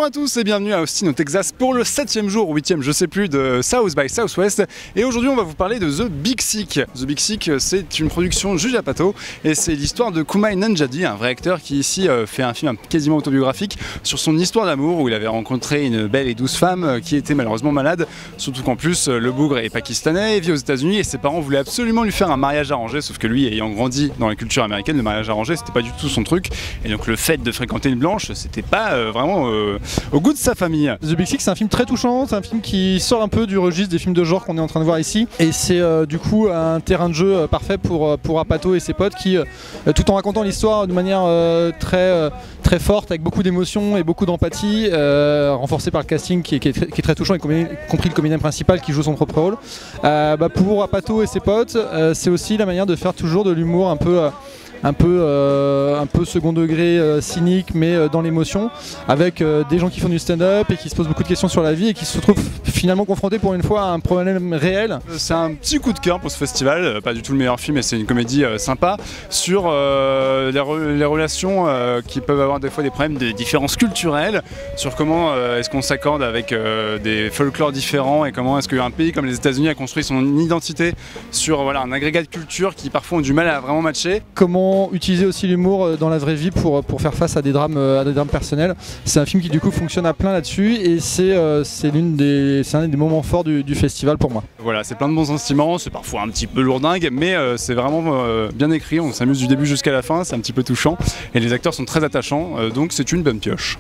Bonjour à tous et bienvenue à Austin au Texas pour le 7e jour ou 8e je sais plus de South by Southwest, et aujourd'hui on va vous parler de The Big Sick. The Big Sick, c'est une production Julia Apatow et c'est l'histoire de Kumail Nanjiani, un vrai acteur qui ici fait un film quasiment autobiographique sur son histoire d'amour où il avait rencontré une belle et douce femme qui était malheureusement malade, surtout qu'en plus le bougre est pakistanais et vit aux États-Unis et ses parents voulaient absolument lui faire un mariage arrangé, sauf que lui, ayant grandi dans la culture américaine, le mariage arrangé c'était pas du tout son truc, et donc le fait de fréquenter une blanche c'était pas vraiment au goût de sa famille. The Big Sick, c'est un film très touchant, c'est un film qui sort un peu du registre des films de genre qu'on est en train de voir ici, et c'est du coup un terrain de jeu parfait pour Apatow et ses potes qui, tout en racontant l'histoire de manière très forte, avec beaucoup d'émotion et beaucoup d'empathie, renforcée par le casting qui est très touchant, y compris le comédien principal qui joue son propre rôle. Pour Apatow et ses potes, c'est aussi la manière de faire toujours de l'humour un peu second degré, cynique, mais dans l'émotion, avec des gens qui font du stand-up et qui se posent beaucoup de questions sur la vie et qui se retrouvent finalement confrontés pour une fois à un problème réel. C'est un petit coup de cœur pour ce festival, pas du tout le meilleur film, mais c'est une comédie sympa sur les relations qui peuvent avoir des fois des problèmes de différences culturelles, sur comment est-ce qu'on s'accorde avec des folklores différents et comment est-ce qu'un pays comme les États-Unis a construit son identité sur un agrégat de cultures qui parfois ont du mal à vraiment matcher. Comment utiliser aussi l'humour dans la vraie vie pour faire face à des drames personnels. C'est un film qui du coup fonctionne à plein là-dessus et c'est un des moments forts du festival pour moi. Voilà, c'est plein de bons sentiments, c'est parfois un petit peu lourdingue, mais c'est vraiment bien écrit, on s'amuse du début jusqu'à la fin, c'est un petit peu touchant et les acteurs sont très attachants, donc c'est une bonne pioche.